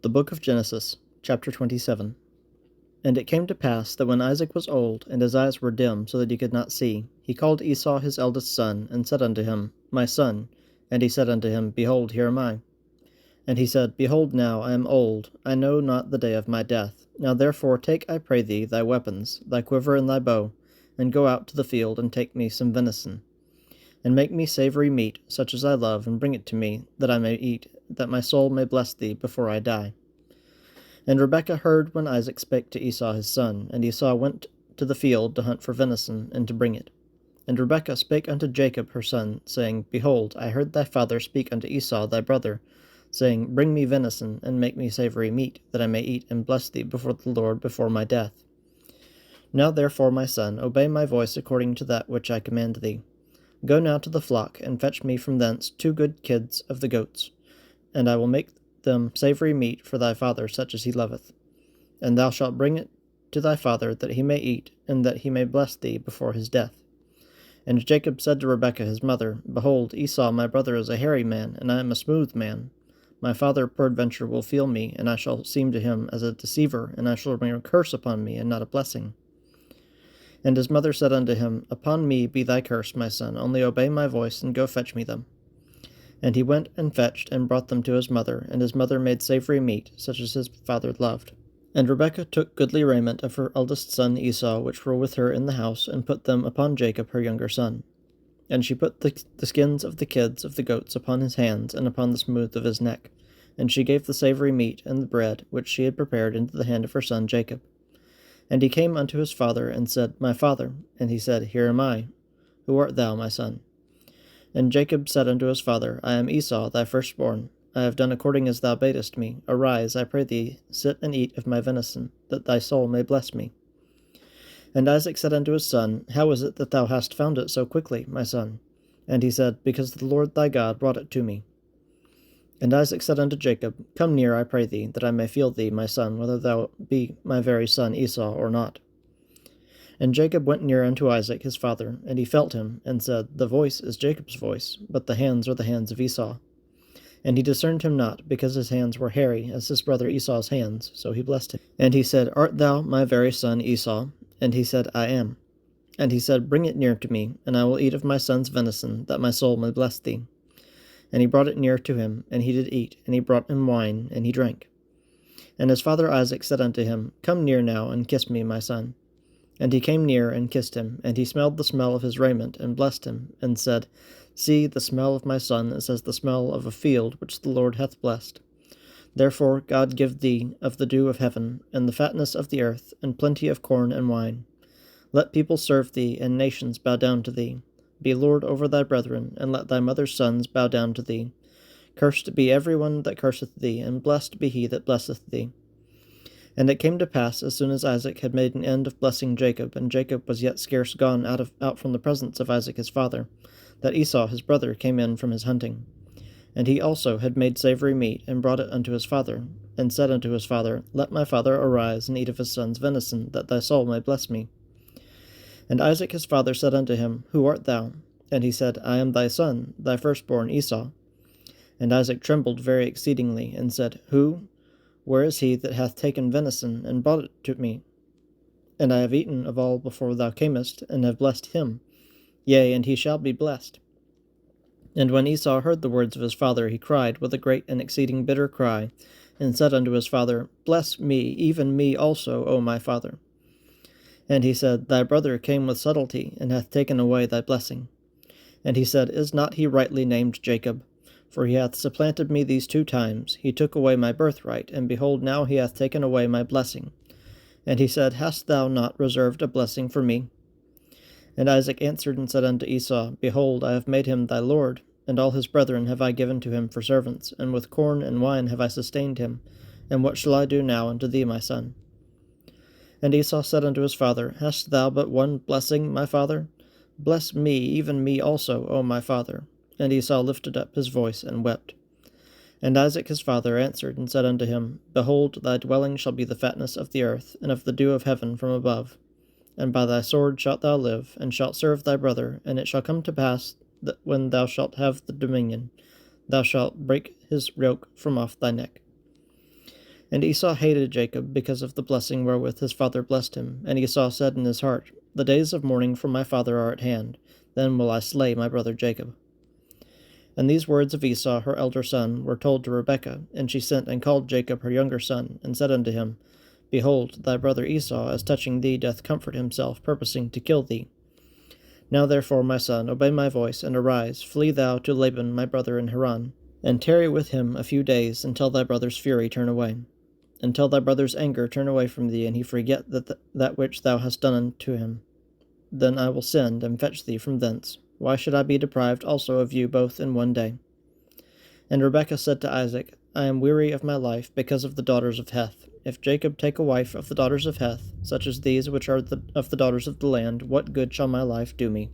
The Book of Genesis, chapter 27. And it came to pass that when Isaac was old, and his eyes were dim, so that he could not see, he called Esau his eldest son, and said unto him, My son. And he said unto him, Behold, here am I. And he said, Behold now, I am old, I know not the day of my death. Now therefore take, I pray thee, thy weapons, thy quiver and thy bow, and go out to the field, and take me some venison. And make me savory meat, such as I love, and bring it to me, that I may eat, that my soul may bless thee before I die. And Rebekah heard when Isaac spake to Esau his son, and Esau went to the field to hunt for venison, and to bring it. And Rebekah spake unto Jacob her son, saying, Behold, I heard thy father speak unto Esau thy brother, saying, Bring me venison, and make me savory meat, that I may eat and bless thee before the Lord before my death. Now therefore, my son, obey my voice according to that which I command thee. Go now to the flock, and fetch me from thence 2 good kids of the goats, and I will make them savory meat for thy father, such as he loveth. And thou shalt bring it to thy father, that he may eat, and that he may bless thee before his death. And Jacob said to Rebekah his mother, Behold, Esau my brother is a hairy man, and I am a smooth man. My father peradventure will feel me, and I shall seem to him as a deceiver, and I shall bring a curse upon me, and not a blessing. And his mother said unto him, Upon me be thy curse, my son, only obey my voice, and go fetch me them. And he went and fetched, and brought them to his mother, and his mother made savory meat, such as his father loved. And Rebekah took goodly raiment of her eldest son Esau, which were with her in the house, and put them upon Jacob her younger son. And she put the skins of the kids of the goats upon his hands, and upon the smooth of his neck. And she gave the savory meat and the bread, which she had prepared, into the hand of her son Jacob. And he came unto his father, and said, My father. And he said, Here am I. Who art thou, my son? And Jacob said unto his father, I am Esau, thy firstborn. I have done according as thou badest me. Arise, I pray thee, sit and eat of my venison, that thy soul may bless me. And Isaac said unto his son, How is it that thou hast found it so quickly, my son? And he said, Because the Lord thy God brought it to me. And Isaac said unto Jacob, Come near, I pray thee, that I may feel thee, my son, whether thou be my very son Esau or not. And Jacob went near unto Isaac his father, and he felt him, and said, The voice is Jacob's voice, but the hands are the hands of Esau. And he discerned him not, because his hands were hairy, as his brother Esau's hands, so he blessed him. And he said, Art thou my very son Esau? And he said, I am. And he said, Bring it near to me, and I will eat of my son's venison, that my soul may bless thee. And he brought it near to him, and he did eat, and he brought him wine, and he drank. And his father Isaac said unto him, Come near now, and kiss me, my son. And he came near, and kissed him, and he smelled the smell of his raiment, and blessed him, and said, See, the smell of my son is as the smell of a field which the Lord hath blessed. Therefore God give thee of the dew of heaven, and the fatness of the earth, and plenty of corn and wine. Let people serve thee, and nations bow down to thee. Be Lord over thy brethren, and let thy mother's sons bow down to thee. Cursed be every one that curseth thee, and blessed be he that blesseth thee. And it came to pass, as soon as Isaac had made an end of blessing Jacob, and Jacob was yet scarce gone out from the presence of Isaac his father, that Esau his brother came in from his hunting. And he also had made savory meat, and brought it unto his father, and said unto his father, Let my father arise, and eat of his son's venison, that thy soul may bless me. And Isaac his father said unto him, Who art thou? And he said, I am thy son, thy firstborn Esau. And Isaac trembled very exceedingly, and said, Who? Where is he that hath taken venison, and brought it to me? And I have eaten of all before thou camest, and have blessed him. Yea, and he shall be blessed. And when Esau heard the words of his father, he cried with a great and exceeding bitter cry, and said unto his father, Bless me, even me also, O my father. And he said, Thy brother came with subtlety, and hath taken away thy blessing. And he said, Is not he rightly named Jacob? For he hath supplanted me these 2 times. He took away my birthright, and behold, now he hath taken away my blessing. And he said, Hast thou not reserved a blessing for me? And Isaac answered and said unto Esau, Behold, I have made him thy lord, and all his brethren have I given to him for servants, and with corn and wine have I sustained him. And what shall I do now unto thee, my son? And Esau said unto his father, Hast thou but one blessing, my father? Bless me, even me also, O my father. And Esau lifted up his voice and wept. And Isaac his father answered and said unto him, Behold, thy dwelling shall be the fatness of the earth, and of the dew of heaven from above. And by thy sword shalt thou live, and shalt serve thy brother, and it shall come to pass that when thou shalt have the dominion, thou shalt break his yoke from off thy neck. And Esau hated Jacob because of the blessing wherewith his father blessed him. And Esau said in his heart, The days of mourning for my father are at hand. Then will I slay my brother Jacob. And these words of Esau her elder son were told to Rebekah, and she sent and called Jacob her younger son, and said unto him, Behold, thy brother Esau, as touching thee, doth comfort himself, purposing to kill thee. Now therefore, my son, obey my voice, and arise, flee thou to Laban my brother in Haran, and tarry with him a few days, until thy brother's fury turn away, until thy brother's anger turn away from thee, and he forget that which thou hast done unto him. Then I will send and fetch thee from thence. Why should I be deprived also of you both in one day? And Rebekah said to Isaac, I am weary of my life because of the daughters of Heth. If Jacob take a wife of the daughters of Heth, such as these which are of the daughters of the land, what good shall my life do me?